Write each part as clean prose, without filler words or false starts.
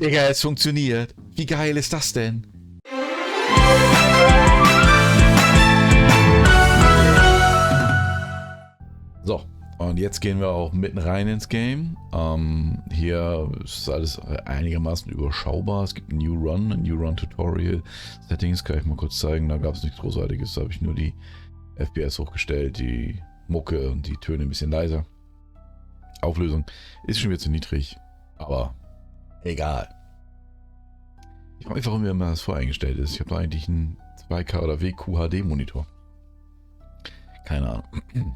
Digga, es funktioniert. Wie geil ist das denn? So, und jetzt gehen wir auch mitten rein ins Game. Hier ist alles einigermaßen überschaubar. Es gibt ein New Run Tutorial. Settings kann ich mal kurz zeigen. Da gab es nichts Großartiges. Da habe ich nur die FPS hochgestellt, die Mucke und die Töne ein bisschen leiser. Auflösung ist schon wieder zu niedrig, aber egal. Ich frage mich, warum mir das voreingestellt ist. Ich habe da eigentlich einen 2K oder WQHD Monitor. Keine Ahnung.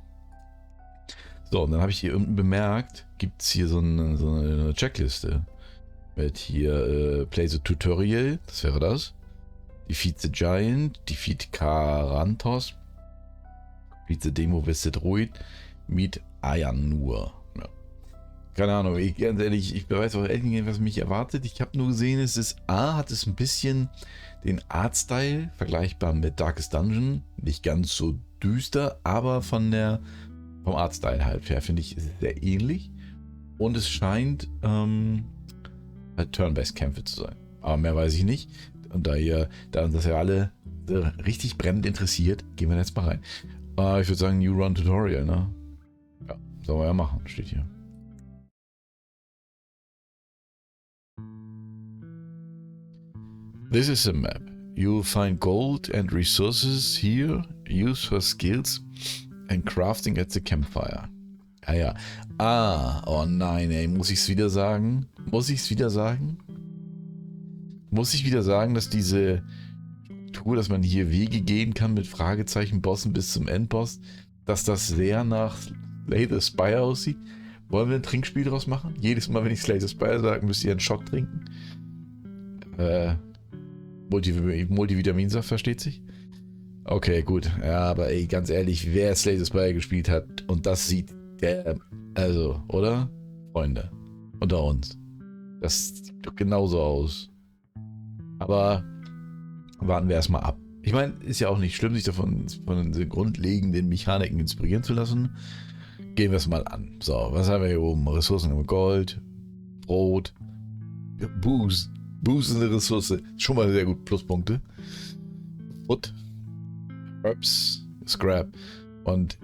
So, und dann habe ich hier unten bemerkt, gibt es hier so eine Checkliste mit hier Play the Tutorial, das wäre das. Defeat the Giant, Defeat Karantos, Defeat the Demo with the Druid, Meet Ayanur. Ja. Keine Ahnung, ganz ehrlich, ich weiß auch ehrlich nicht, was mich erwartet. Ich habe nur gesehen, hat es ein bisschen den Artstyle vergleichbar mit Darkest Dungeon. Nicht ganz so düster, aber vom Artstyle halt her finde ich sehr ähnlich. Und es scheint halt Turn-Based Kämpfe zu sein. Aber mehr weiß ich nicht. Und da uns das ja alle richtig brennend interessiert, gehen wir jetzt mal rein. Ich würde sagen, New Run Tutorial, ne? Ja, sollen wir ja machen, steht hier. This is a map. You'll find gold and resources here, used for skills and crafting at the campfire. Ja. Oh nein, ey, muss ich es wieder sagen? Muss ich wieder sagen, dass diese Struktur, dass man hier Wege gehen kann mit Fragezeichen, Bossen bis zum Endboss, dass das sehr nach Slay the Spire aussieht? Wollen wir ein Trinkspiel draus machen? Jedes Mal, wenn ich Slay the Spire sage, müsst ihr einen Schock trinken. Multivitaminsaft, versteht sich? Okay, gut. Ja, aber ey, ganz ehrlich, wer Slay the Spire gespielt hat und das sieht, oder? Freunde, unter uns. Das sieht doch genauso aus. Aber warten wir erstmal ab. Ich meine, ist ja auch nicht schlimm, sich davon von den grundlegenden Mechaniken inspirieren zu lassen. Gehen wir es mal an. So, was haben wir hier oben? Ressourcen haben wir Gold, Brot, Booze. Booze ist eine Ressource. Schon mal sehr gut. Pluspunkte. Wood, Herbs, Scrap und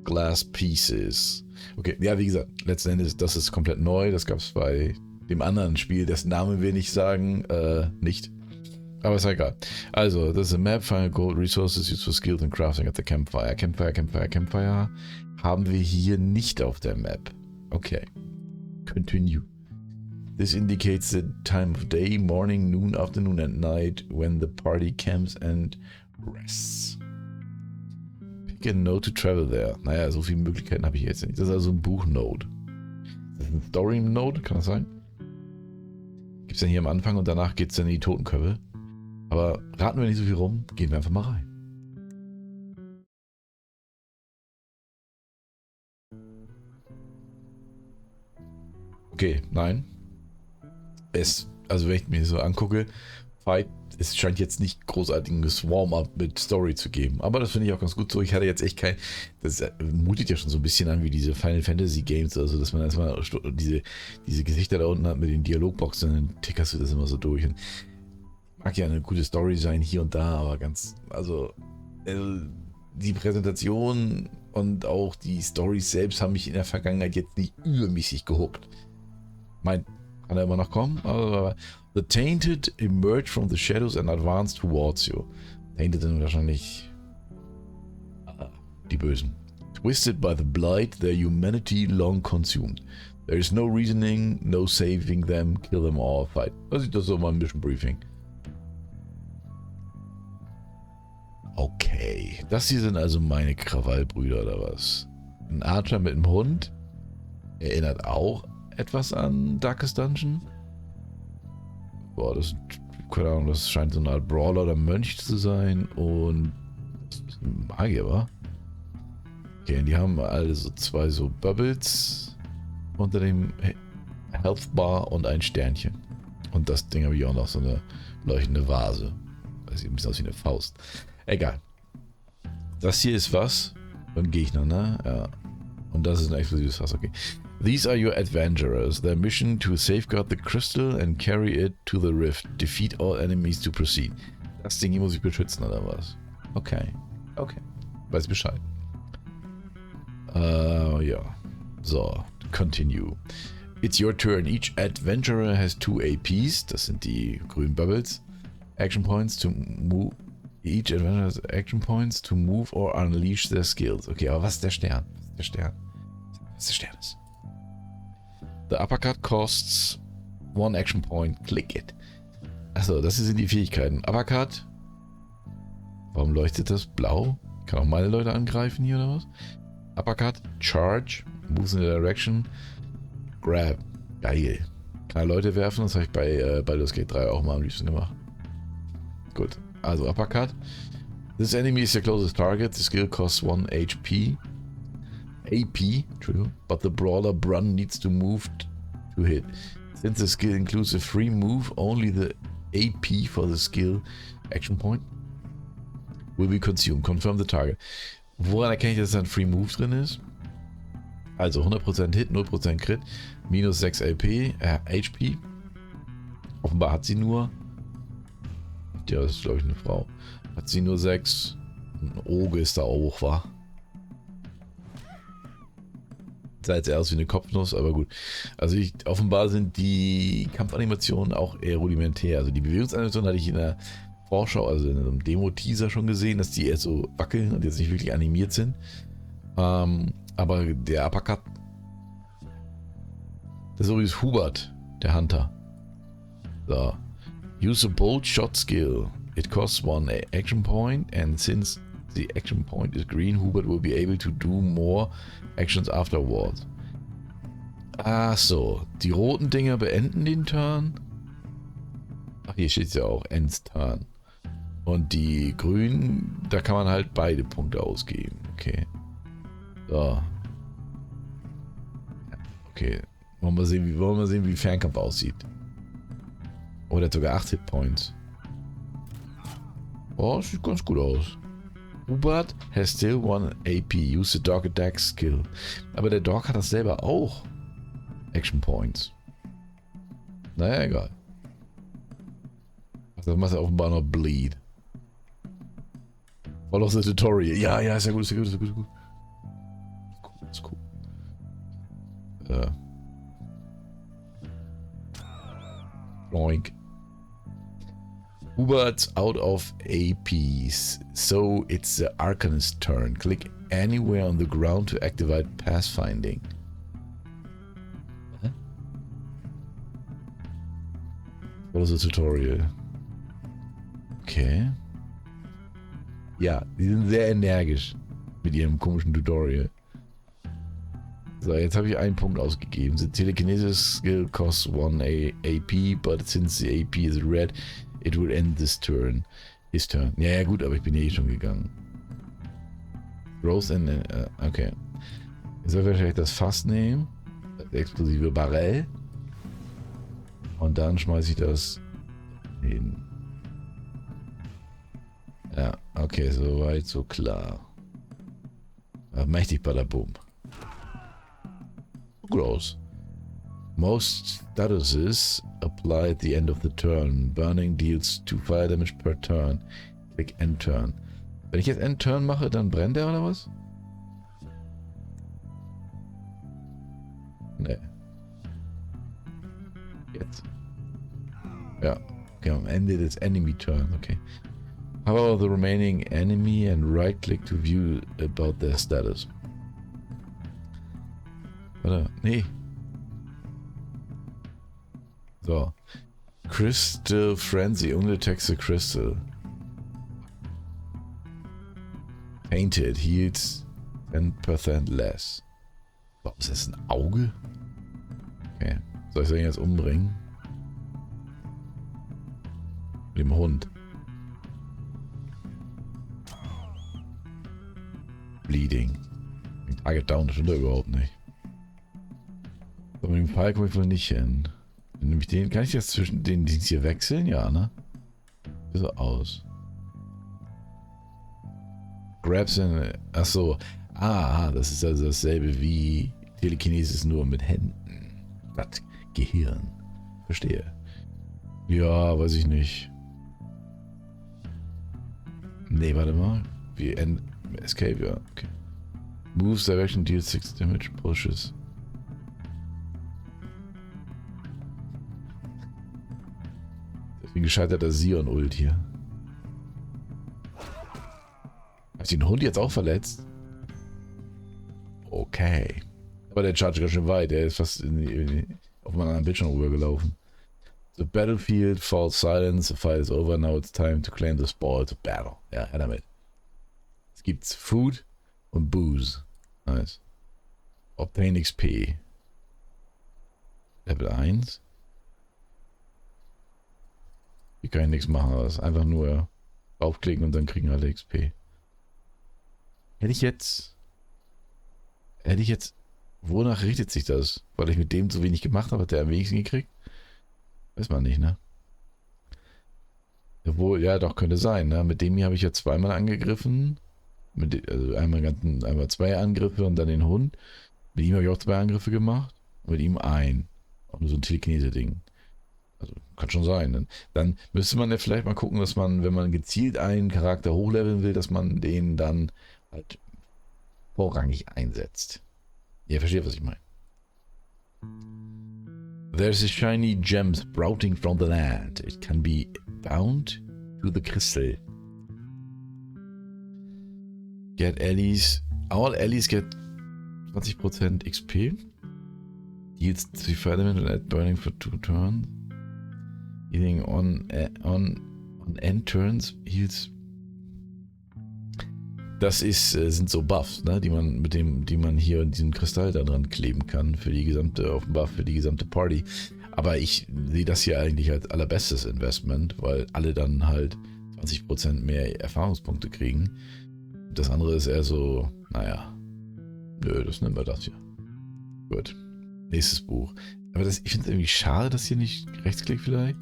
Glass Pieces. Okay, ja, wie gesagt, letzten Endes, das ist komplett neu. Das gab es bei dem anderen Spiel, dessen Namen wir nicht sagen, nicht. Aber ist ja egal. Also, das ist a map, final gold resources used for skills and crafting at the campfire. Campfire haben wir hier nicht auf der Map. Okay. Continue. This indicates the time of day, morning, noon, afternoon and night when the party camps and rests. Pick a node to travel there. Naja, so viele Möglichkeiten habe ich jetzt nicht. Das ist also ein Buch-Node. Das ist ein Story-Node, kann das sein? Gibt es dann hier am Anfang und danach geht es dann in die Totenköpfe. Aber raten wir nicht so viel rum, gehen wir einfach mal rein. Okay, nein. Also wenn ich mir so angucke, es scheint jetzt nicht großartiges Warm-up mit Story zu geben. Aber das finde ich auch ganz gut so. Ich hatte jetzt echt das mutet ja schon so ein bisschen an wie diese Final Fantasy Games, also dass man erstmal diese Gesichter da unten hat mit den Dialogboxen, dann tickerst du das immer so durch. Und mag ja eine gute Story sein hier und da, aber die Präsentation und auch die Storys selbst haben mich in der Vergangenheit jetzt nicht übermäßig gehuckt. Kann er immer noch kommen? The Tainted emerge from the shadows and advance towards you. Tainted sind wahrscheinlich die Bösen. Twisted by the blight, their humanity long consumed. There is no reasoning, no saving them, kill them all, fight. Das ist so mal ein Mission Briefing. Okay, das hier sind also meine Krawallbrüder oder was? Ein Archer mit einem Hund erinnert auch etwas an Darkest Dungeon. Boah, keine Ahnung, das scheint so eine Art Brawler oder Mönch zu sein und das ist ein Magier, wa? Okay, die haben alle so zwei so Bubbles unter dem Health Bar und ein Sternchen. Und das Ding habe ich auch noch, so eine leuchtende Vase. Das sieht ein bisschen aus wie eine Faust. Egal. Das hier ist was? Ein Gegner, ne? Ja. Und das ist ein explosives Fass, okay. These are your adventurers. Their mission to safeguard the crystal and carry it to the rift. Defeat all enemies to proceed. Das Ding hier muss ich beschützen, oder was? Okay. Okay. Weiß Bescheid. Ja. So. Continue. It's your turn. Each adventurer has 2 APs. Das sind die grünen Bubbles. Action points to move. Each adventurer has action points to move or unleash their skills. Okay, aber was ist der Stern? Was ist der Stern? Was der Stern ist? The uppercut costs 1 action point. Click it. Achso, das sind die Fähigkeiten. Uppercut. Warum leuchtet das blau? Kann auch meine Leute angreifen hier oder was? Uppercut. Charge. Moves in the direction. Grab. Geil. Kann Leute werfen. Das habe ich bei Baldur's Gate 3 auch mal am liebsten gemacht. Gut. Also Uppercut. This enemy is your closest target. The skill costs 1 HP. AP, true, but the brawler Brun needs to move to hit. Since the skill includes a free move, only the AP for the skill action point will be consumed. Confirm the target. Woran erkenne ich, dass da ein Free Move drin ist? Also 100% Hit, 0% Crit, minus 6 HP. Offenbar hat sie nur... Ja, das ist glaube ich eine Frau. Hat sie nur 6. Ein Oge ist da auch, wa? Sah jetzt eher aus wie eine Kopfnuss, aber gut. Also offenbar sind die Kampfanimationen auch eher rudimentär. Also die Bewegungsanimationen hatte ich in der Vorschau, also in einem Demo-Teaser schon gesehen, dass die eher so wackeln und jetzt nicht wirklich animiert sind. Aber der Uppercut, das ist übrigens Hubert, der Hunter. So. Use a bold shot skill. It costs 1 action point and since the action point is green, Hubert will be able to do more actions afterwards. Ach so, die roten Dinger beenden den Turn. Ach, hier steht es ja auch, ends Turn. Und die grünen, da kann man halt beide Punkte ausgeben. Okay. So. Okay. Wollen wir sehen, wie Fernkampf aussieht. Oh, der hat sogar 8 Hitpoints. Oh, sieht ganz gut aus. Hubert has still 1 AP. Use the dog attack skill. Aber der Dog hat das selber auch. Action Points. Naja, egal. Das macht er offenbar noch Bleed. Follow the tutorial. Ja, ist ja gut, ist ja gut, ist ja gut. Ist cool, ist cool. Boink. Hubert's out of APs, so it's the Arcanist's turn. Click anywhere on the ground to activate Pathfinding. Follow the tutorial. Okay. Ja, die sind sehr energisch mit ihrem komischen Tutorial. So, jetzt habe ich einen Punkt ausgegeben. The telekinesis skill costs 1 AP, but since the AP is red, it will end this turn. His turn. Ja, gut, aber ich bin eh schon gegangen. Growth in... okay. Jetzt soll ich wahrscheinlich das Fass nehmen. Das explosive Barrel. Und dann schmeiße ich das hin. Ja, okay, soweit, so klar. Mächtig Badabum. Gross. Most statuses apply at the end of the turn. Burning deals 2 fire damage per turn. Click End Turn. Wenn ich jetzt End Turn mache, dann brennt er oder was? Nee. Jetzt. Ja. Okay, am Ende des Enemy Turn. Okay. How about the remaining enemy and right click to view about their status? Warte, nee. So. Crystal Frenzy, only attacks the crystal. Painted, heals 10% less. So, ist das ein Auge? Okay. Soll ich den jetzt umbringen? Mit dem Hund. Bleeding. Den Target down stimmt er überhaupt nicht. So, mit dem Pfeil komme ich wohl nicht hin. Nämlich den, kann ich jetzt zwischen den Dienst hier wechseln? Ja, ne? Sieht so aus. Grabs in. Achso. Ah, das ist also dasselbe wie Telekinesis nur mit Händen. Das Gehirn. Verstehe. Ja, weiß ich nicht. Nee, warte mal. Escape, ja. Okay. Moves Direction deals 6 Damage. Pushes. Deswegen scheitert der Sion-Ult hier. Hast du den Hund jetzt auch verletzt? Okay. Aber der charge ganz schön weit. Der ist fast auf meinen anderen Bildschirm rübergelaufen. The battlefield falls silence. The fight is over. Now it's time to claim the spoils of battle. Ja, her damit. Es gibt Food und Booze. Nice. Obtain XP. Level 1. Hier kann ich nichts machen. Das ist einfach nur draufklicken und dann kriegen alle XP. Hätte ich jetzt... Wonach richtet sich das? Weil ich mit dem so wenig gemacht habe, hat der am wenigsten gekriegt? Weiß man nicht, ne? Obwohl, ja doch, könnte sein, ne? Mit dem hier habe ich ja zweimal angegriffen. Also einmal 2 Angriffe und dann den Hund. Mit ihm habe ich auch 2 Angriffe gemacht. Und mit ihm ein. Auch nur so ein Telekinese-Ding. Also, kann schon sein. Ne? Dann müsste man ja vielleicht mal gucken, dass man, wenn man gezielt einen Charakter hochleveln will, dass man den dann halt vorrangig einsetzt. Ihr versteht, was ich meine. There's a shiny gem sprouting from the land. It can be bound to the crystal. Get allies. All allies get 20% XP. Deals 3 fire damage and add burning for 2 turns. Healing on end turns heals. Das sind so Buffs, ne, die man hier in diesem Kristall da dran kleben kann für die gesamte, auf dem Buff für die gesamte Party. Aber ich sehe das hier eigentlich als allerbestes Investment, weil alle dann halt 20% mehr Erfahrungspunkte kriegen. Das andere ist eher so, naja, nö, das nehmen wir das hier. Gut, nächstes Buch. Aber ich finde es irgendwie schade, dass hier nicht Rechtsklick vielleicht.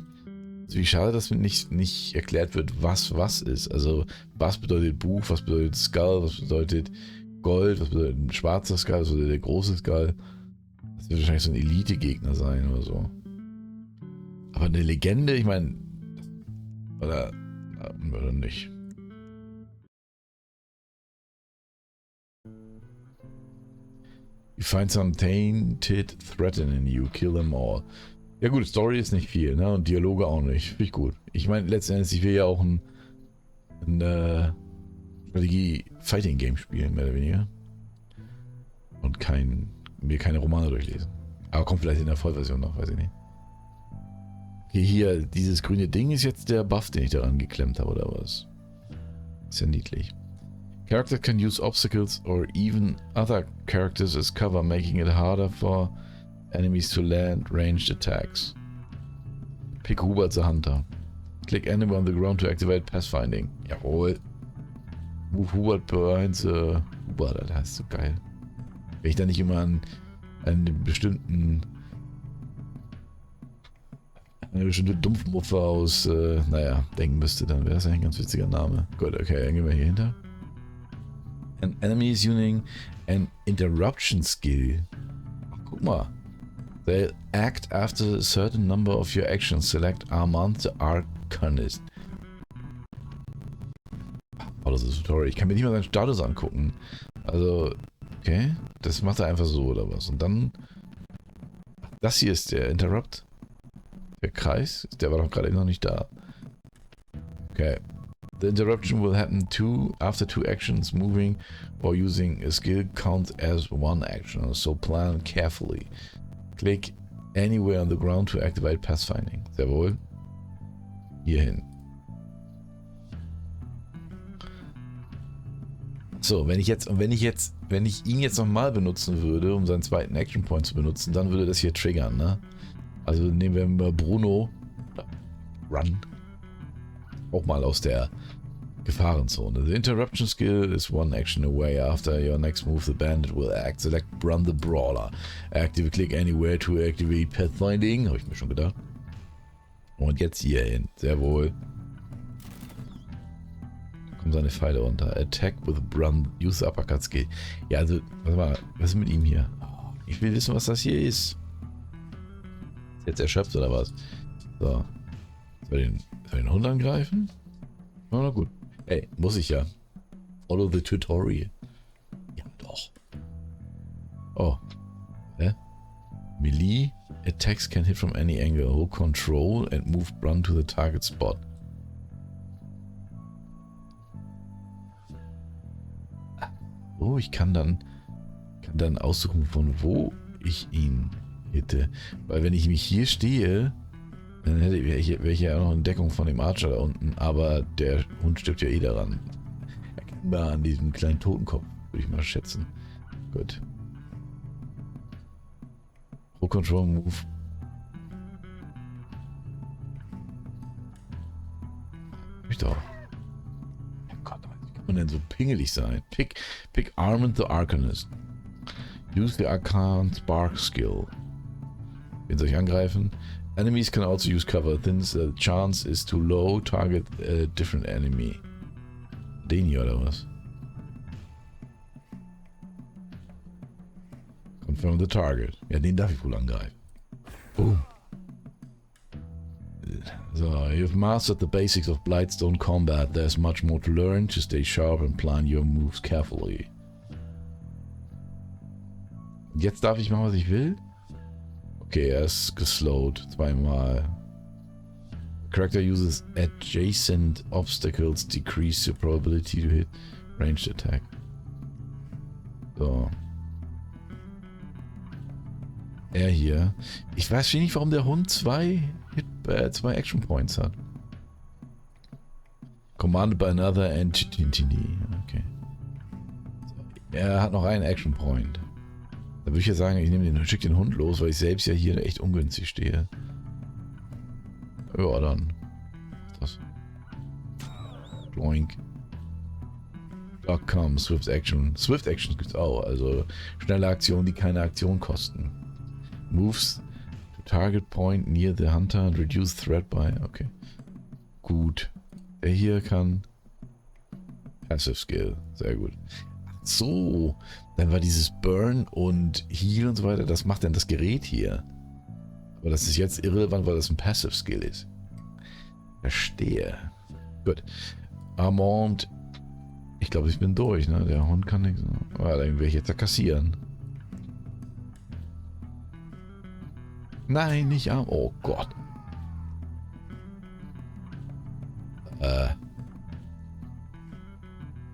Wie schade, dass mir nicht erklärt wird, was ist. Also, was bedeutet Buch, was bedeutet Skull, was bedeutet Gold, was bedeutet ein schwarzer Skull, was bedeutet der große Skull. Das wird wahrscheinlich so ein Elite-Gegner sein oder so. Aber eine Legende, ich meine, oder nicht. You find some tainted threatening you, kill them all. Ja gut, Story ist nicht viel, ne? Und Dialoge auch nicht. Finde ich gut. Ich meine, letztendlich, ich will ja auch ein Strategie-Fighting-Game spielen, mehr oder weniger. Und mir keine Romane durchlesen. Aber kommt vielleicht in der Vollversion noch, weiß ich nicht. Okay, hier, dieses grüne Ding ist jetzt der Buff, den ich daran geklemmt habe, oder was? Ist ja niedlich. Character can use obstacles or even other characters as cover, making it harder for enemies to land ranged attacks. Pick Hubert the Hunter. Click anywhere on the ground to activate Pathfinding. Jawohl. Move Hubert behind the... Hubert, das ist so geil. Wenn ich da nicht immer an eine bestimmte Dumpfmuffe aus, denken müsste, dann wäre das ein ganz witziger Name. Gut, okay, dann gehen wir hier hinter. An enemy is using an interruption skill. Ach, guck mal. They act after a certain number of your actions. Select Armand the Arcanist. Oh, das ist ein Tutorial. Ich kann mir nicht mal seinen Status angucken. Also, okay. Das macht er einfach so oder was. Und dann... Das hier ist der Interrupt. Der Kreis. Der war doch gerade noch nicht da. Okay. The interruption will happen after 2 actions. Moving or using a skill counts as 1 action. So plan carefully. Click anywhere on the ground to activate Pathfinding. Sehr wohl. Hierhin. So, wenn ich ihn jetzt nochmal benutzen würde, um seinen zweiten Action Point zu benutzen, dann würde das hier triggern, ne? Also nehmen wir mal Bruno. Run. Auch mal aus der Gefahrenzone. The interruption skill is 1 action away. After your next move, the bandit will act. Select Run the Brawler. Click anywhere to activate Pathfinding. Habe ich mir schon gedacht. Und jetzt hier hin. Sehr wohl. Da kommen seine Pfeile runter. Attack with Run. Use Uppercut Skill. Ja, also, was ist mit ihm hier? Oh, Ich will wissen, was das hier ist. Ist jetzt erschöpft oder was? So. Soll ich den Hund angreifen? Na gut. Ey, muss ich ja. Follow the tutorial. Ja, doch. Oh. Hä? Melee attacks can hit from any angle. Hold control and move run to the target spot. Oh, ich kann dann aussuchen, von wo ich ihn hitte. Weil wenn ich mich hier stehe, dann wäre ich ja auch noch in Deckung von dem Archer da unten. Aber der Hund stirbt ja eh daran. Erkennbar an diesem kleinen Totenkopf, würde ich mal schätzen. Gut. Pro Control Move. Ich doch. Oh Gott, wie kann man denn so pingelig sein? Pick Armand the Arcanist. Use the Arcane Spark Skill. Wen soll ich angreifen? Enemies can also use cover. Then the chance is too low. Target a different enemy. Den hier oder was? Confirm the target. Ja, den darf ich wohl angreifen. Boom. So, you've mastered the basics of Blightstone combat. There's much more to learn. To stay sharp and plan your moves carefully. Jetzt darf ich machen, was ich will? Okay, er ist geslowed. Zweimal. Character uses adjacent obstacles. Decrease your probability to hit ranged attack. So. Er hier. Ich weiß nicht, warum der Hund zwei Action Points hat. Commanded by another entity. Okay. Er hat noch einen Action Point. Da würde ich ja sagen, ich schicke den Hund los, weil ich selbst ja hier echt ungünstig stehe. Ja, dann. Was ist das? Doink. Dog come, Swift Action. Swift Actions gibt's auch, also schnelle Aktionen, die keine Aktion kosten. Moves to target point near the hunter and reduce threat by. Okay. Gut. Der hier kann Passive Skill. Sehr gut. Ach so. Dann war dieses Burn und Heal und so weiter. Das macht dann das Gerät hier. Aber das ist jetzt irrelevant, weil das ein Passive Skill ist. Verstehe. Gut. Armand. Ich glaube, ich bin durch, ne? Der Hund kann nichts. Ah, dann werde ich jetzt ja kassieren. Nein, nicht Arm. Oh Gott.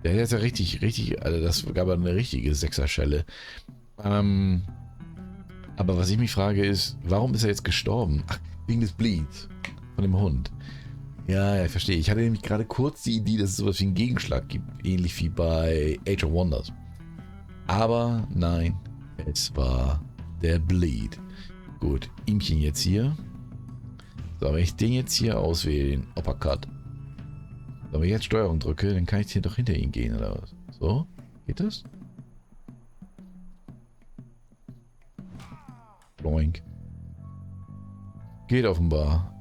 Der ist ja richtig, also das gab eine richtige Sechserschelle. Aber was ich mich frage ist, warum ist er jetzt gestorben? Ach, wegen des Bleeds von dem Hund. Ja, ich verstehe. Ich hatte nämlich gerade kurz die Idee, dass es sowas wie einen Gegenschlag gibt, ähnlich wie bei Age of Wonders. Aber nein, es war der Bleed. Gut, ihmchen jetzt hier. So, wenn ich den jetzt hier auswähle, den Uppercut. So, wenn ich jetzt Steuerung drücke, dann kann ich hier doch hinter ihn gehen, oder was? So, geht das? Boink. Geht offenbar.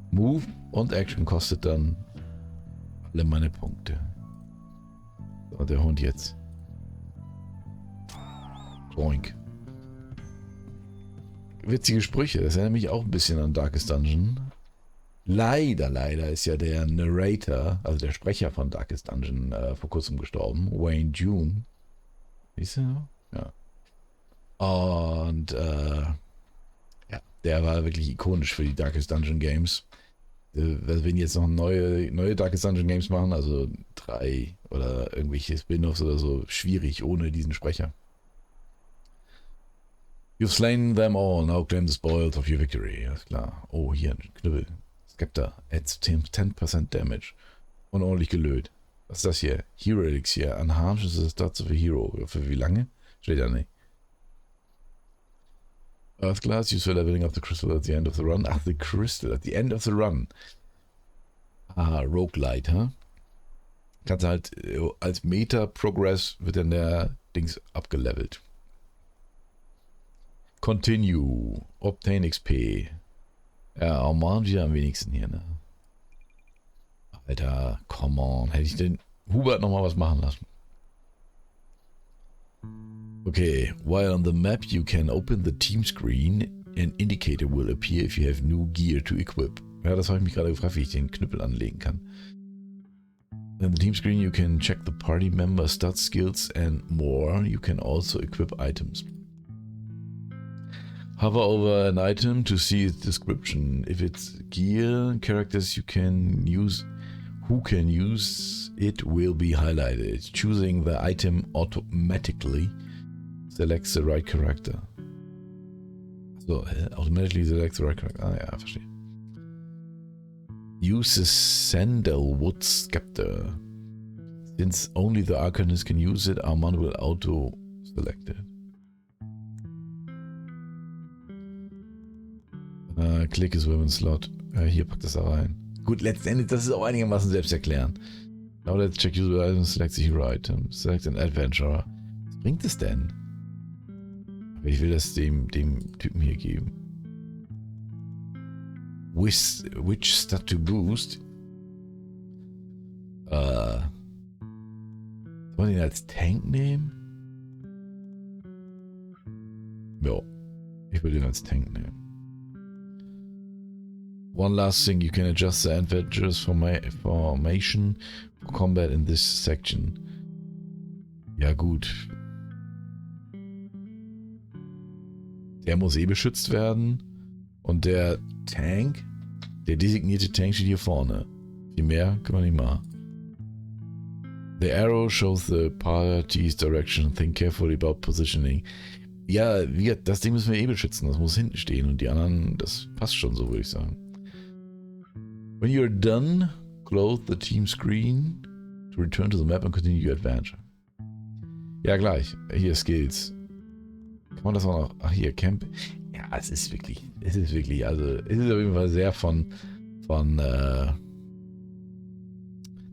Move und Action kostet dann alle meine Punkte. So, der Hund jetzt. Boink. Witzige Sprüche, das erinnert mich auch ein bisschen an Darkest Dungeon. Leider ist ja der Narrator, also der Sprecher von Darkest Dungeon, vor kurzem gestorben. Wayne June. Siehst du? Ja. Und ja, der war wirklich ikonisch für die Darkest Dungeon Games. Wir werden jetzt noch neue Darkest Dungeon Games machen, also 3 oder irgendwelche Spin-offs oder so, schwierig ohne diesen Sprecher. You've slain them all, now claim the spoils of your victory. Alles klar. Oh, hier ein Knüppel. Skepta. Adds 10% damage. Unordentlich gelöt. Was ist das hier? Hero Elixir. Enhances the stats of a hero. Für wie lange? Steht ja nicht. Earth Glass, used for leveling up the crystal at the end of the run. Ach, the crystal at the end of the run. Ah, Roguelite, hä? Kannst halt als Meta-Progress wird dann der Dings abgelevelt. Continue. Obtain XP. Ja, Armand wieder am wenigsten hier, ne? Alter, come on. Hätte ich den Hubert nochmal was machen lassen. Okay, while on the map you can open the team screen. An indicator will appear if you have new gear to equip. Ja, das habe ich mich gerade gefragt, wie ich den Knüppel anlegen kann. In the team screen you can check the party member stats, skills and more. You can also equip items. Hover over an item to see its description. If it's gear, characters you can use, who can use it will be highlighted. Choosing the item automatically selects the right character. So, automatically selects the right character. Ah ja, verstehe. Use the Sandalwood Scepter. Since only the Arcanist can use it, Armand will auto-select it. Click is Weapon Slot. Hier packt das da rein. Gut, letztendlich, das ist auch einigermaßen selbsterklärend. Now let's check user items, select the hero item, select an adventurer. Was bringt es denn? Ich will das dem Typen hier geben. Which stat to boost? Soll man den als Tank nehmen? Ja, ich würde den als Tank nehmen. One last thing, you can adjust the adventurers formation for combat in this section. Ja gut. Der muss beschützt werden. Und der Tank, der designierte Tank steht hier vorne. Viel mehr können wir nicht machen. The arrow shows the party's direction. Think carefully about positioning. Ja, das Ding müssen wir beschützen. Das muss hinten stehen. Und die anderen, das passt schon so, würde ich sagen. When you're done, close the team screen to return to the map and continue your adventure. Ja, gleich. Hier, Skills. Kann man das auch noch... Ach, hier, Camp. Ja, es ist wirklich, also, es ist auf jeden Fall sehr von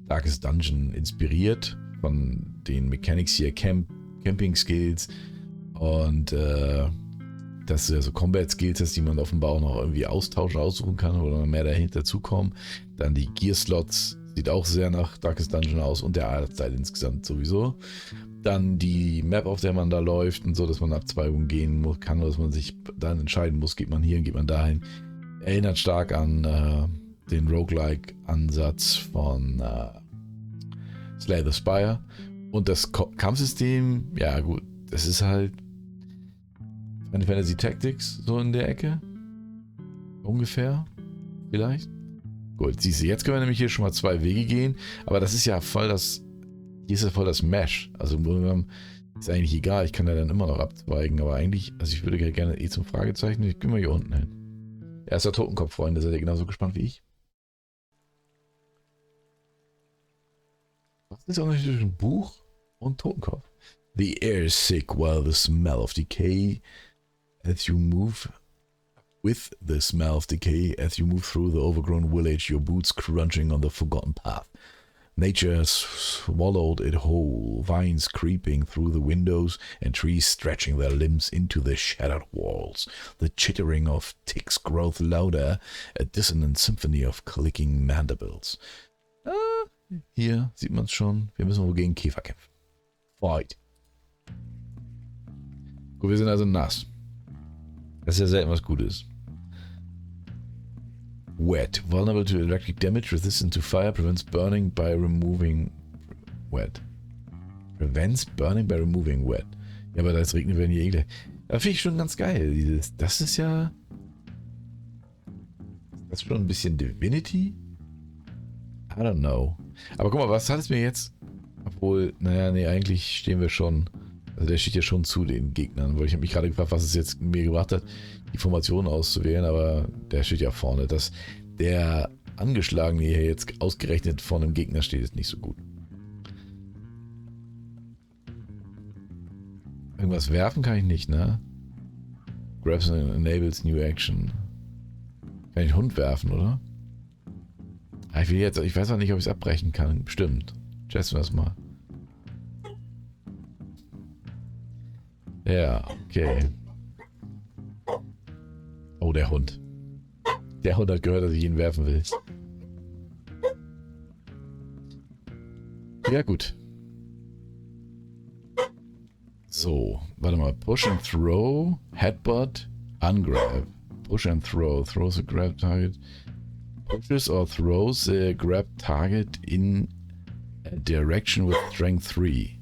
Darkest Dungeon inspiriert, von den Mechanics hier, Camping Skills und dass du ja so Combat Skills hast, die man offenbar auch noch irgendwie austauschen, aussuchen kann oder mehr dahinter dazukommen. Dann die Gear Slots, sieht auch sehr nach Darkest Dungeon aus und der Artstyle insgesamt sowieso. Dann die Map, auf der man da läuft und so, dass man Abzweigungen gehen kann, oder dass man sich dann entscheiden muss, geht man hier, geht man dahin. Erinnert stark an den Roguelike-Ansatz von Slay the Spire. Und das Kampfsystem, ja gut, das ist halt Final Fantasy Tactics, so in der Ecke. Ungefähr, vielleicht. Gut, siehst du, jetzt können wir nämlich hier schon mal 2 Wege gehen, aber das ist ja voll hier ist ja voll das Mesh. Also im Grunde genommen ist eigentlich egal, ich kann ja dann immer noch abzweigen, aber eigentlich, also ich würde gerne zum Fragezeichen, ich gehe mal hier unten hin. Erster Totenkopf, Freunde, seid ihr genauso gespannt wie ich? Was ist der Unterschied zwischen Buch und Totenkopf? The air is sick while the smell of decay as you move with the smell of decay as you move through the overgrown village, your boots crunching on the forgotten path. Nature has swallowed it whole, vines creeping through the windows and trees stretching their limbs into the shattered walls. The chittering of ticks grows louder, a dissonant symphony of clicking mandibles. Hier sieht man es schon. Wir müssen wohl gegen Käfer kämpfen. Fight. Gut, wir sind also nass. Das ist ja selten was Gutes. Wet. Vulnerable to electric damage, resistant to fire, prevents burning by removing wet. Prevents burning by removing wet. Ja, aber das regnet, werden hier gleich. Das finde ich schon ganz geil. Das ist ja... Das ist schon ein bisschen Divinity? I don't know. Aber guck mal, was hat es mir jetzt... Obwohl, naja, nee, eigentlich stehen wir schon... Also der steht ja schon zu den Gegnern, weil ich habe mich gerade gefragt, was es jetzt mir gebracht hat, die Formation auszuwählen, aber der steht ja vorne. Dass der Angeschlagene hier jetzt ausgerechnet vor einem Gegner steht, ist nicht so gut. Irgendwas werfen kann ich nicht, ne? Grabs enables new action. Kann ich einen Hund werfen, oder? Ich weiß auch nicht, ob ich es abbrechen kann. Bestimmt. Testen wir das mal. Ja, okay. Oh, der Hund. Der Hund hat gehört, dass ich ihn werfen will. Ja, gut. So, warte mal. Push and throw, headbutt, ungrab. Push and throw. Throws a grab target. Pushes or throws a grab target in a direction with strength 3.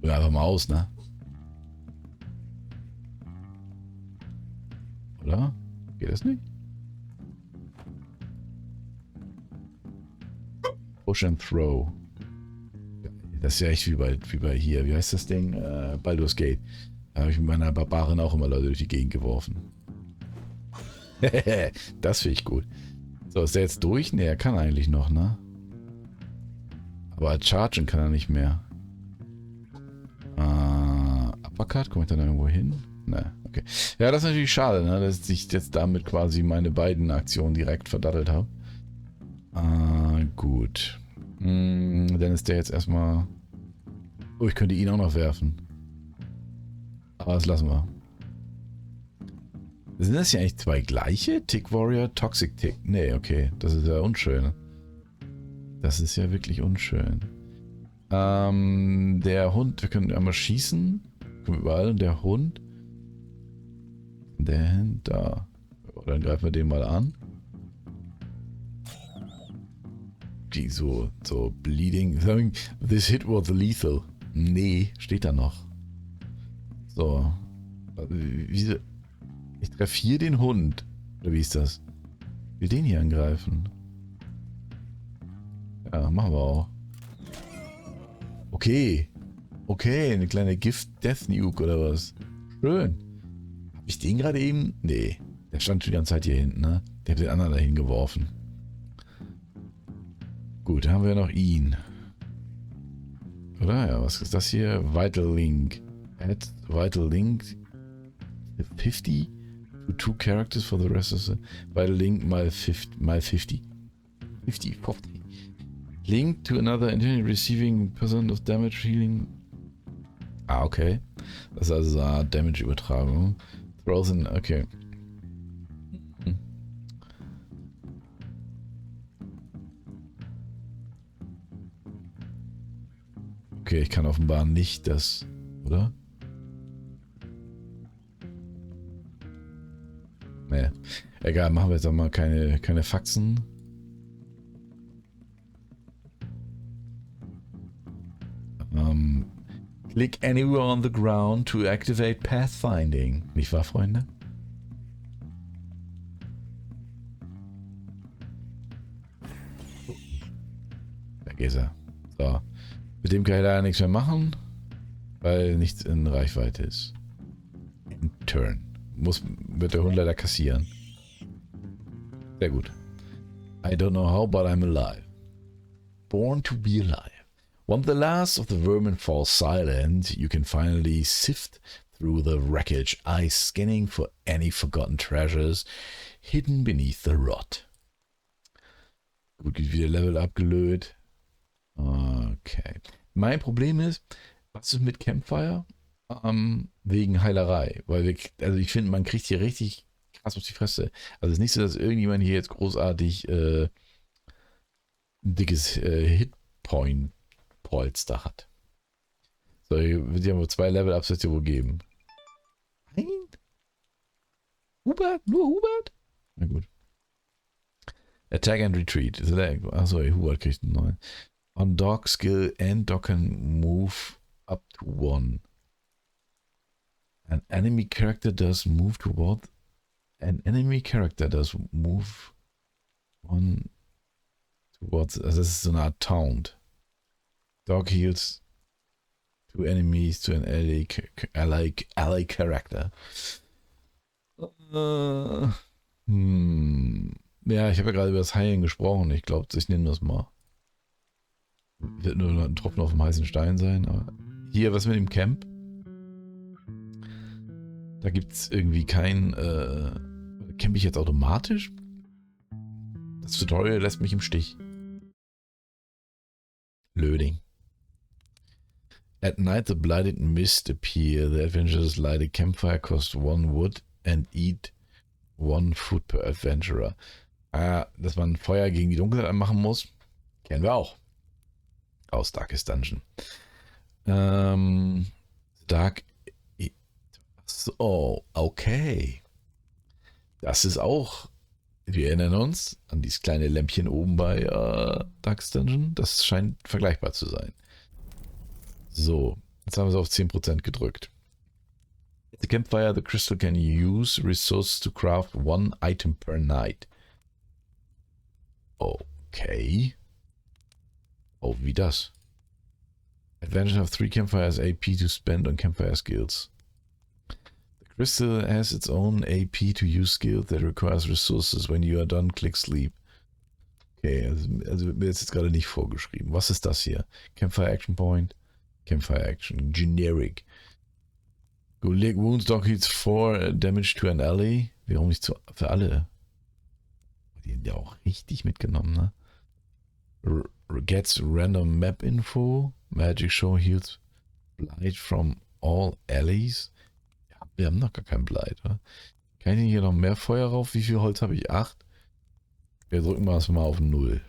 Probier einfach mal aus, ne? Oder? Geht das nicht? Push and throw. Das ist ja echt wie bei hier. Wie heißt das Ding? Baldur's Gate. Da habe ich mit meiner Barbarin auch immer Leute durch die Gegend geworfen. Das finde ich gut. So, ist der jetzt durch? Ne, er kann eigentlich noch, ne? Aber chargen kann er nicht mehr. Uppercut? Komme ich dann irgendwo hin? Ne, okay. Ja, das ist natürlich schade, ne? Dass ich jetzt damit quasi meine beiden Aktionen direkt verdattelt habe. Gut. Dann ist der jetzt erstmal... Oh, ich könnte ihn auch noch werfen. Aber das lassen wir. Sind das ja eigentlich zwei gleiche? Tick Warrior, Toxic Tick. Nee, okay. Das ist ja unschön. Das ist ja wirklich unschön. Der Hund, wir können einmal schießen. Können wir überall. Und der Hund. Der da. Dann greifen wir den mal an. Die so bleeding. This hit was lethal. Nee, steht da noch. So. Wieso? Ich treffe hier den Hund. Oder wie ist das? Ich will den hier angreifen. Ja, machen wir auch. Okay. Okay, eine kleine Gift-Death-Nuke oder was? Schön. Hab ich den gerade eben? Nee. Der stand schon die ganze Zeit hier hinten, ne? Der hat den anderen dahin geworfen. Gut, dann haben wir noch ihn. Oder? Ja, was ist das hier? Vital Link. Add Vital Link 50 to 2 characters for the rest of the... Vital Link mal 50. 50. Link to another entity receiving % of damage healing. Ah, okay. Das ist also eine Damage-Übertragung. Throws in... Okay. Okay, ich kann offenbar nicht das, oder? Nee. Egal, machen wir jetzt auch mal keine Faxen. Click anywhere on the ground to activate Pathfinding. Nicht wahr, Freunde? Weg ist er. So. Mit dem kann ich leider nichts mehr machen, weil nichts in Reichweite ist. Turn. Wird der Hund leider kassieren. Sehr gut. I don't know how, but I'm alive. Born to be alive. When the last of the vermin falls silent, you can finally sift through the wreckage, eyes scanning for any forgotten treasures hidden beneath the rot. Gut, geht wieder Level abgelöst. Okay. Mein Problem ist, was ist mit Campfire? Wegen Heilerei. Weil also ich finde, man kriegt hier richtig krass auf die Fresse. Also es ist nicht so, dass irgendjemand hier jetzt großartig ein dickes Hitpoint-Polster hat. So, hier wird ja wohl 2 Level-Ups jetzt wohl geben. Nein? Hubert? Nur Hubert? Na gut. Attack and Retreat. Achso, Hubert kriegt einen neuen. On dog skill and dog can move up to 1. An enemy character does move toward... An enemy character does move 1 towards... Also das ist so eine Art Taunt. Dog heals 2 enemies to an ally character. Ja, ich habe ja gerade über das Heilen gesprochen. Ich glaube, ich nehme das mal. Wird nur ein Tropfen auf dem heißen Stein sein. Aber hier, was mit dem Camp? Da gibt es irgendwie kein... camp ich jetzt automatisch? Das Tutorial lässt mich im Stich. Loading. At night the blighted mist appear. The adventurers light a campfire, cost 1 wood and eat 1 food per adventurer. Dass man Feuer gegen die Dunkelheit anmachen muss, kennen wir auch. Aus Darkest Dungeon. Dark. So, okay. Das ist auch. Wir erinnern uns an dieses kleine Lämpchen oben bei Dark's Dungeon. Das scheint vergleichbar zu sein. So, jetzt haben wir es auf 10% gedrückt. At the campfire, the crystal can use resources to craft one item per night. Okay. Oh, wie das? Advantage of 3 campfires AP to spend on campfire skills. The crystal has its own AP to use skill that requires resources. When you are done, click sleep. Okay, also wird mir jetzt gerade nicht vorgeschrieben. Was ist das hier? Campfire Action Point. Campfire Action. Generic. Gulick Wounds Dog hits 4 Damage to an Ally. Warum nicht für alle? Die haben ja auch richtig mitgenommen, ne? Gets random map info. Magic Show heals Blight from all allies. Ja, wir haben noch gar kein Blight, oder? Kann ich hier noch mehr Feuer rauf? Wie viel Holz habe ich? 8. Wir drücken wir es mal auf 0.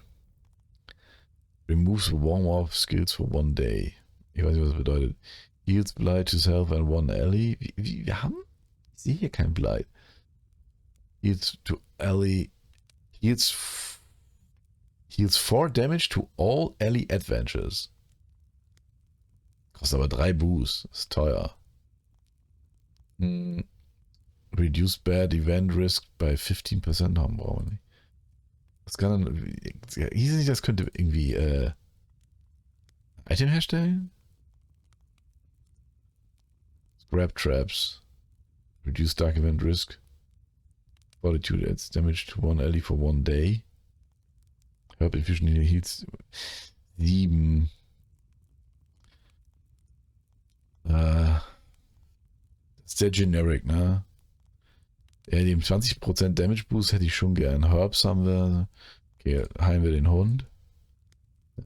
Removes warm-up skills for 1 day. Ich weiß nicht, was das bedeutet. Heals Blight to self and 1 ally. Wir haben? Ich sehe hier kein Blight. Heals to ally. Heals 4 damage to all ally adventures. Kostet aber 3 Boosts. Ist teuer. Reduce bad event risk by 15% haben brauchen wir nicht. Das kann dann. Hieß es nicht, das könnte irgendwie Item herstellen? Grab Traps. Reduce Dark Event Risk. Fortitude adds damage to 1 ally for 1 day. Herb Infusion heals 7. Das ist sehr generic, ne? Ja, dem 20% Damage Boost hätte ich schon gern. Herbs haben wir. Okay, heilen wir den Hund.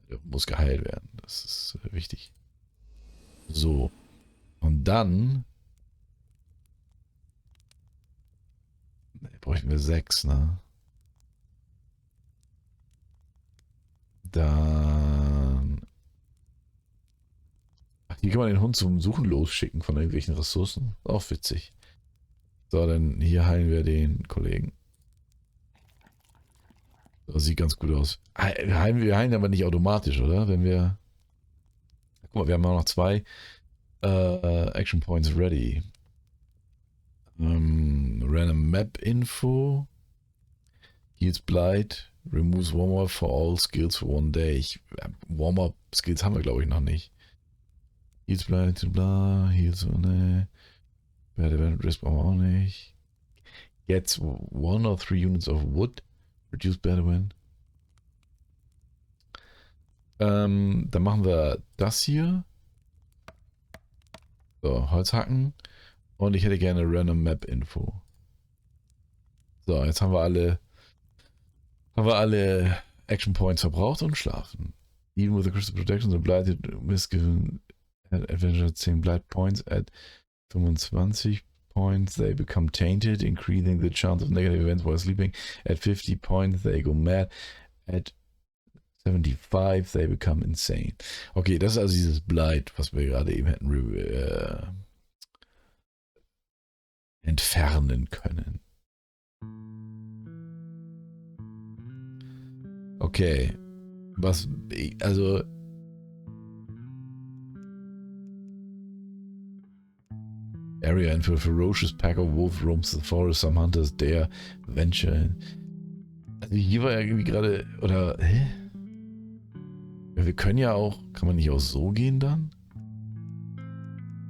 Der muss geheilt werden. Das ist wichtig. So. Und dann bräuchten wir 6, ne? Dann. Ach, hier kann man den Hund zum Suchen losschicken von irgendwelchen Ressourcen. Auch witzig. So, dann hier heilen wir den Kollegen. Das sieht ganz gut aus. Wir heilen aber nicht automatisch, oder? Wenn wir. Guck mal, wir haben auch noch 2 Action Points ready. Random Map Info. Heals Blight. Removes Warm-Up for all skills for 1 day. Warm-Up Skills haben wir, glaube ich, noch nicht. Heals Blight, bla. Heals, ne. Bad Event Risk brauchen wir auch nicht. Gets 1 or 3 units of wood. Reduce Bad Event. Dann machen wir das hier. So, Holz hacken. Und ich hätte gerne Random Map Info. So, jetzt haben wir alle Action Points verbraucht und schlafen. Even with the Crystal Protection, the Blighted Misgiven Adventure 10 Blight Points at 25 points, they become tainted, increasing the chance of negative events while sleeping. At 50 points, they go mad. At 75, they become insane. Okay, das ist also dieses Blight, was wir gerade eben hätten entfernen können. Okay. Also area and for a ferocious pack of wolf roams the forest, some hunters dare venture. Also hier war ja irgendwie gerade, oder, hä? Ja, wir können ja auch, kann man nicht auch so gehen dann?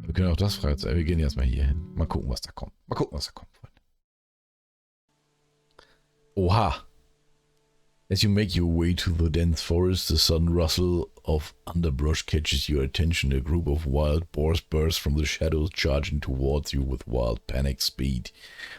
Wir können auch das freizeitig, wir gehen erstmal hier hin. Mal gucken, was da kommt. Freunde. Oha! As you make your way to the dense forest, the sudden rustle of underbrush catches your attention. A group of wild boars burst from the shadows, charging towards you with wild panic speed.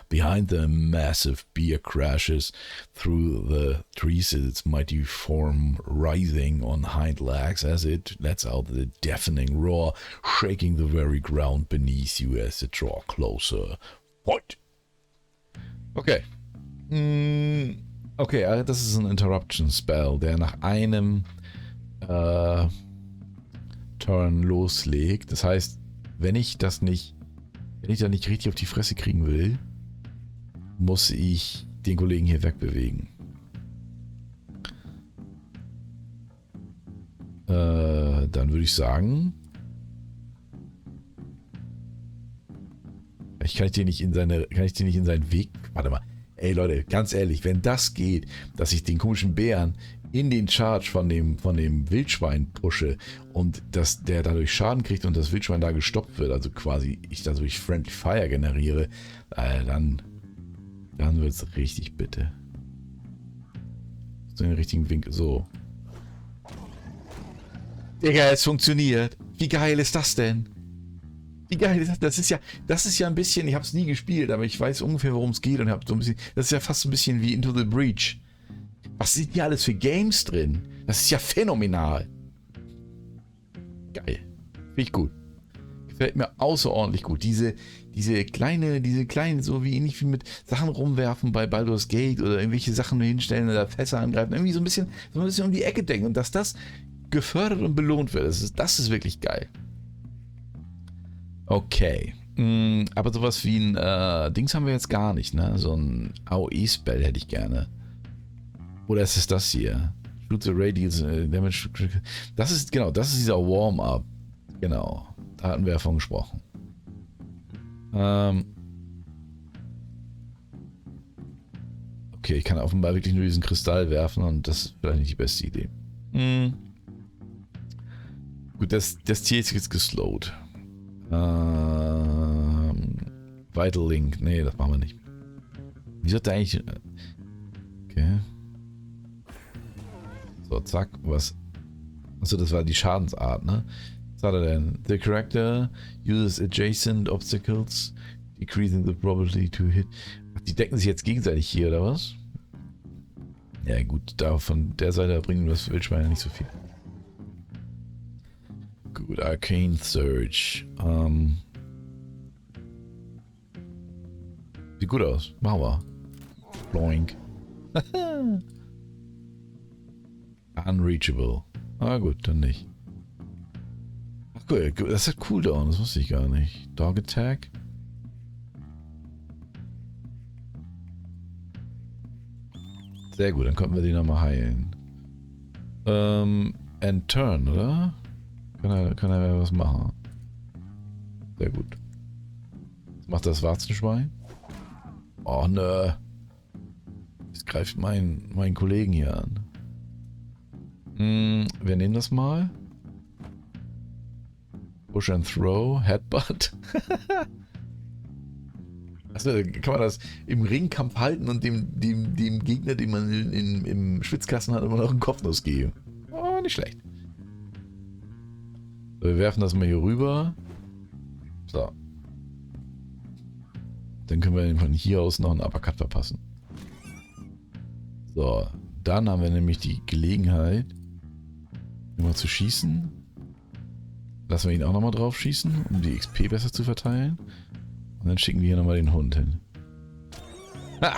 Behind them, a massive bear crashes through the trees, its mighty form rising on hind legs as it lets out the deafening roar, shaking the very ground beneath you as it draws closer. Fight! Okay. Okay, das ist ein Interruption Spell, der nach einem Turn loslegt. Das heißt, wenn ich da nicht richtig auf die Fresse kriegen will, muss ich den Kollegen hier wegbewegen. Dann würde ich sagen, kann ich den nicht in seinen Weg. Warte mal. Ey Leute, ganz ehrlich, wenn das geht, dass ich den komischen Bären in den Charge von dem Wildschwein pushe und dass der dadurch Schaden kriegt und das Wildschwein da gestoppt wird, also quasi ich dadurch Friendly Fire generiere, dann wird es richtig bitte. So in den richtigen Winkel. So. Digga, es funktioniert. Wie geil ist das denn? Wie geil ist das? Das ist ja ein bisschen, ich habe es nie gespielt, aber ich weiß ungefähr, worum es geht und habe so ein bisschen, das ist ja fast ein bisschen wie Into the Breach. Was sind hier alles für Games drin? Das ist ja phänomenal. Geil. Finde ich gut. Gefällt mir außerordentlich gut. Diese kleinen, so wie ähnlich wie mit Sachen rumwerfen bei Baldur's Gate oder irgendwelche Sachen hinstellen oder Fässer angreifen, irgendwie so ein bisschen um die Ecke denken und dass das gefördert und belohnt wird. Das ist wirklich geil. Okay. Aber sowas wie ein Dings haben wir jetzt gar nicht, ne? So ein AOE-Spell hätte ich gerne. Oder ist es das hier? Shoot the Radius Damage. Das ist dieser Warm-Up. Genau. Da hatten wir ja von gesprochen. Okay, ich kann offenbar wirklich nur diesen Kristall werfen und das ist vielleicht nicht die beste Idee. Gut, das Tier ist jetzt geslowt. Vital Link. Nee, das machen wir nicht. Wie sollte eigentlich... Okay. So, zack, was... Achso, das war die Schadensart, ne? Was hat er denn? The character uses adjacent obstacles, decreasing the probability to hit. Ach, die decken sich jetzt gegenseitig hier, oder was? Ja gut, da von der Seite bringen das Wildschwein ja nicht so viel. Gut, Arcane Surge. Sieht gut aus. Machen wir. Bloink. Unreachable. Ah gut, dann nicht. Ach gut, das hat Cooldown, das wusste ich gar nicht. Dog Attack. Sehr gut, dann konnten wir den nochmal heilen. And Turn, oder? Kann er was machen. Sehr gut. Was macht das Warzenschwein? Oh ne. Das greift meinen Kollegen hier an. Wir nehmen das mal. Push and Throw. Headbutt. Achso, kann man das im Ringkampf halten und dem Gegner, den man im Schwitzkasten hat, immer noch einen Kopfnuss geben. Oh, nicht schlecht. So, wir werfen das mal hier rüber. So. Dann können wir von hier aus noch einen Uppercut verpassen. So, dann haben wir nämlich die Gelegenheit, immer zu schießen. Lassen wir ihn auch nochmal drauf schießen, um die XP besser zu verteilen. Und dann schicken wir hier nochmal den Hund hin. Ha!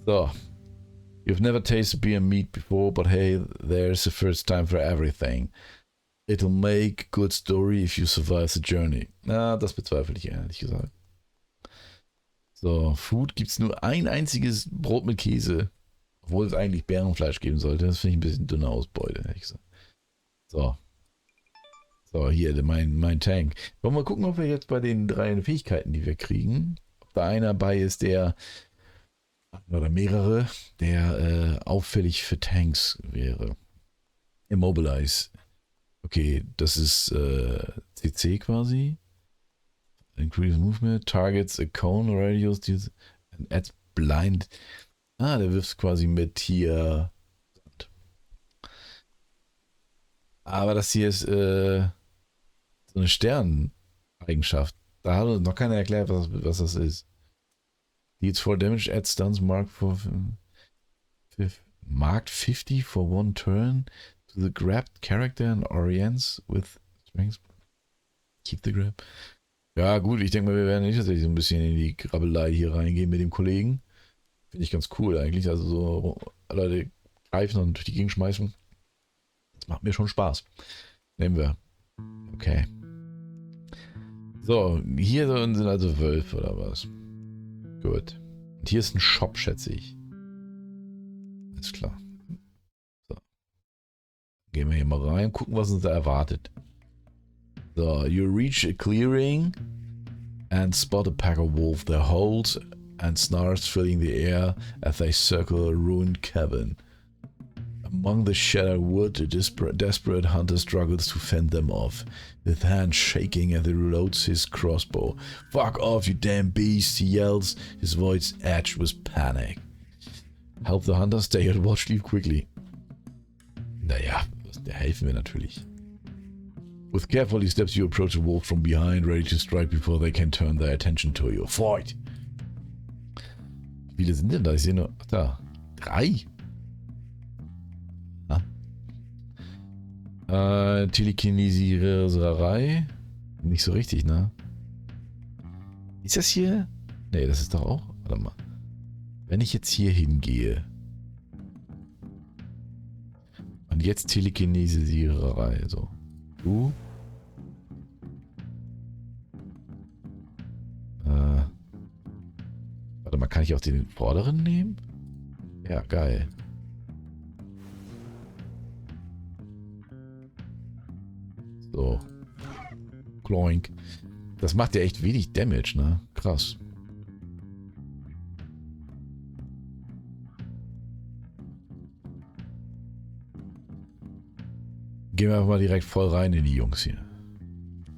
So. You've never tasted beer meat before, but hey, there's a first time for everything. It'll make a good story if you survive the journey. Na, das bezweifle ich ehrlich gesagt. So, Food gibt es nur ein einziges Brot mit Käse. Obwohl es eigentlich Bärenfleisch geben sollte. Das finde ich ein bisschen dünne Ausbeute, ehrlich gesagt. So. So, hier, mein Tank. Wollen wir mal gucken, ob wir jetzt bei den 3 Fähigkeiten, die wir kriegen, ob da einer bei ist, der, oder mehrere, der auffällig für Tanks wäre. Immobilize. Okay, das ist CC quasi. Increase Movement, Targets a Cone Radius and adds Blind. Ah, der wirft quasi mit hier. Aber das hier ist so eine Sterneneigenschaft. Da hat uns noch keiner erklärt, was das ist. Deals 4 Damage, adds Stuns, marked 50 for 1 turn to the grabbed character and orients with strength. Keep the grab. Ja gut, ich denke mal, wir werden nicht tatsächlich so ein bisschen in die Grabbelei hier reingehen mit dem Kollegen. Finde ich ganz cool eigentlich. Also so Leute greifen und durch die Gegend schmeißen. Das macht mir schon Spaß. Nehmen wir. Okay. So, hier sind also Wölfe oder was? Gut. Und hier ist ein Shop, schätze ich. Alles klar. So. Gehen wir hier mal rein, gucken, was uns da erwartet. So, you reach a clearing and spot a pack of wolves. Their howls and snarls filling the air as they circle a ruined cabin. Among the shattered wood, a desperate hunter struggles to fend them off, with hands shaking as he reloads his crossbow. Fuck off, you damn beast, he yells, his voice edged with panic. Help the hunter stay at watch, leave quickly. Naja, da helfen wir natürlich. With careful steps you approach the wolf from behind, ready to strike before they can turn their attention to you. Fight! Wie viele sind denn da? Ich sehe nur... Ach, da. 3? Telekinesiererei. Nicht so richtig, ne? Ist das hier? Ne, das ist doch auch... Warte mal. Wenn ich jetzt hier hingehe... Und jetzt Telekinesiererei, so. Du? Warte mal, kann ich auch den vorderen nehmen? Ja, geil. So. Kloink. Das macht ja echt wenig Damage, ne? Krass. Gehen wir einfach mal direkt voll rein in die Jungs hier.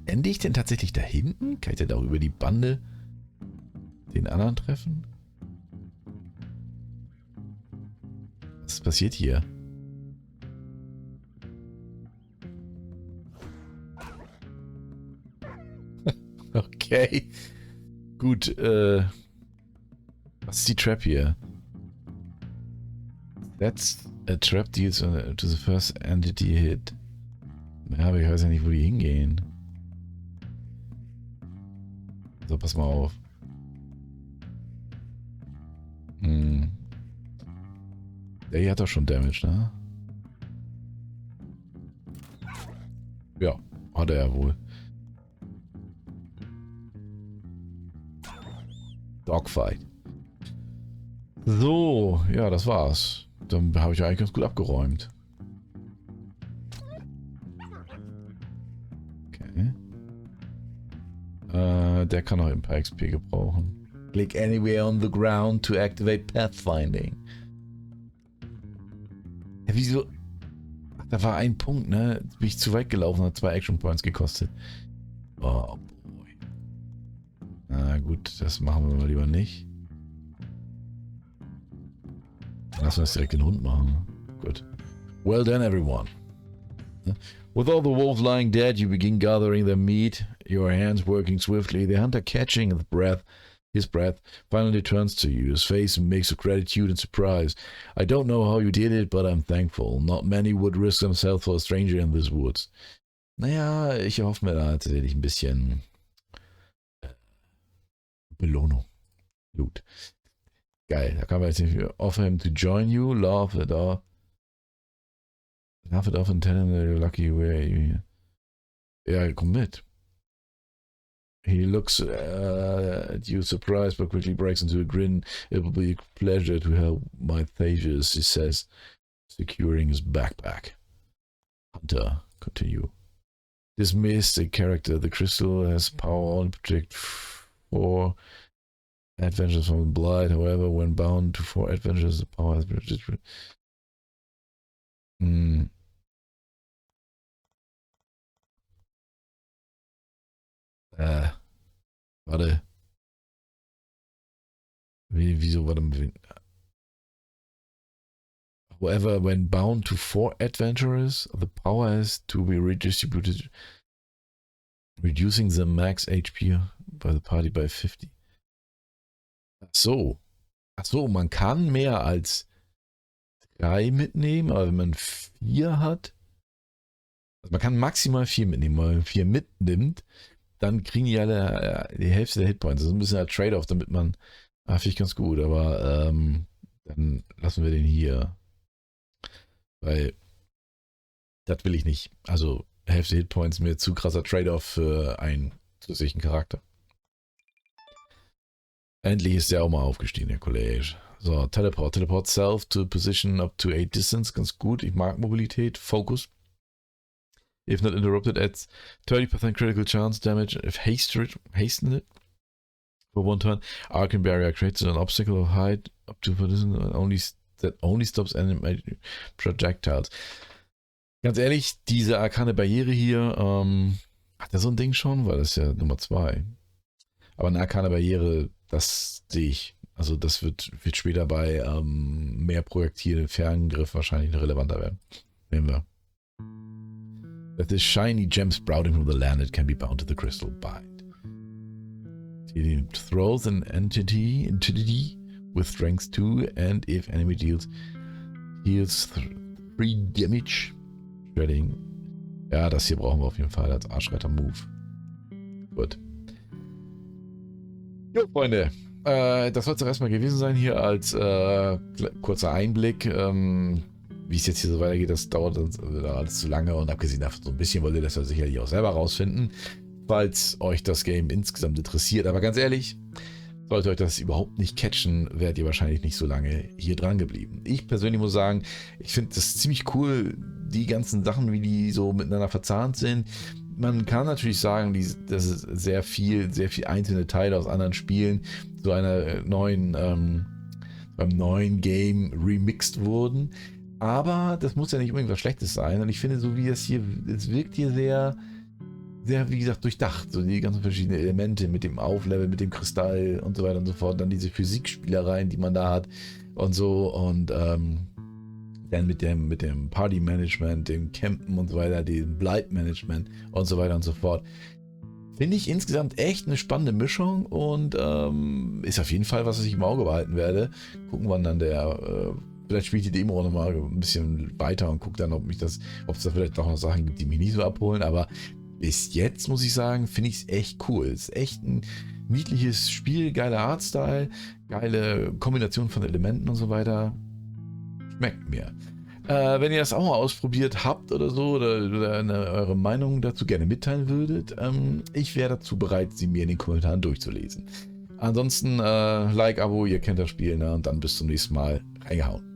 Ende ich denn tatsächlich da hinten? Kann ich denn auch über die Bande den anderen treffen? Was passiert hier? Okay. Gut, was ist die Trap hier? That's a trap deals to the first entity hit. Ja, aber ich weiß ja nicht, wo die hingehen. So, pass mal auf. Der hier hat doch schon Damage, ne? Ja, hat er ja wohl. Dogfight. So, ja, das war's. Dann habe ich eigentlich ganz gut abgeräumt. Okay. Der kann auch ein paar XP gebrauchen. Click anywhere on the ground to activate Pathfinding. Ja, wieso? Ach, da war ein Punkt, ne? Bin ich zu weit gelaufen, hat 2 Action Points gekostet. Oh boy. Na gut, das machen wir mal lieber nicht. Lass uns direkt den Hund machen. Gut. Well done, everyone. With all the wolves lying dead, you begin gathering their meat, your hands working swiftly. The hunter, catching his breath, finally turns to you, his face a mix of gratitude and surprise. I don't know how you did it, but I'm thankful. Not many would risk themselves for a stranger in this woods. Naja, ich erhoffe mir da tatsächlich ein bisschen Belohnung. Loot. Geil, da kann man jetzt nicht offer him to join you, laugh it off and tell him that you're lucky where you... Ja, komm mit. He looks at you surprised but quickly breaks into a grin. It will be a pleasure to help my Thasius, he says, securing his backpack. Hunter, continue. Dismiss the character. The crystal has power on protect 4 adventures from the blight. However, when bound to 4 adventures, the power has been restricted. Warte. Wieso, warte mal. However, when bound to 4 adventurers, the power has to be redistributed, reducing the max HP by the party by 50. Ach so, man kann mehr als 3 mitnehmen, aber wenn man 4 hat, also man kann maximal 4 mitnehmen, weil wenn man 4 mitnimmt, dann kriegen die alle die Hälfte der Hitpoints. Das ist ein bisschen ein Trade-off, damit man, finde ich ganz gut, aber dann lassen wir den hier. Weil, das will ich nicht. Also, Hälfte Hitpoints mir zu krasser Trade-off für einen zusätzlichen Charakter. Endlich ist der auch mal aufgestiegen, der Kollege. So, Teleport. Teleport self to position up to 8 distance. Ganz gut. Ich mag Mobilität. Focus. If not interrupted, adds 30% critical chance damage if hastened it for one turn. Arcane Barrier creates an obstacle of height up to position that only stops enemy projectiles. Ganz ehrlich, diese arkane Barriere hier, hat er so ein Ding schon? Weil das ist ja Nummer 2. Aber eine arkane Barriere, das sehe ich. Also das wird später bei mehr Projektilen, Ferngriff wahrscheinlich relevanter werden. Nehmen wir. That the shiny gem sprouting from the land, it can be bound to the crystal bind. It throws an entity with strength 2 and if enemy heals 3 damage. Shredding. Ja, das hier brauchen wir auf jeden Fall als Arschreiter-Move. Gut. Jo, Freunde. Das soll es doch erstmal gewesen sein hier als kurzer Einblick. Wie es jetzt hier so weitergeht, das dauert alles zu lange und abgesehen davon so ein bisschen wollt ihr das ja sicherlich auch selber rausfinden, falls euch das Game insgesamt interessiert. Aber ganz ehrlich, sollte euch das überhaupt nicht catchen, werdet ihr wahrscheinlich nicht so lange hier dran geblieben. Ich persönlich muss sagen, ich finde das ziemlich cool, die ganzen Sachen, wie die so miteinander verzahnt sind. Man kann natürlich sagen, dass es sehr viel einzelne Teile aus anderen Spielen zu einer neuen Game remixed wurden. Aber das muss ja nicht unbedingt was Schlechtes sein. Und ich finde, so wie es wirkt hier sehr, wie gesagt, durchdacht. So die ganzen verschiedenen Elemente mit dem Auflevel, mit dem Kristall und so weiter und so fort. Dann diese Physikspielereien, die man da hat und so. Und dann mit dem Party-Management, dem Campen und so weiter, dem Bleib-Management und so weiter und so fort. Finde ich insgesamt echt eine spannende Mischung und ist auf jeden Fall, was ich im Auge behalten werde. Gucken, wann dann vielleicht spiele ich die Demo auch nochmal ein bisschen weiter und gucke dann, ob es da vielleicht auch noch Sachen gibt, die mich nicht so abholen. Aber bis jetzt, muss ich sagen, finde ich es echt cool. Es ist echt ein niedliches Spiel, geiler Artstyle, geile Kombination von Elementen und so weiter. Schmeckt mir. Wenn ihr das auch mal ausprobiert habt oder so, oder eure Meinung dazu gerne mitteilen würdet, ich wäre dazu bereit, sie mir in den Kommentaren durchzulesen. Ansonsten Like, Abo, ihr kennt das Spiel, ne? Und dann bis zum nächsten Mal. Reingehauen.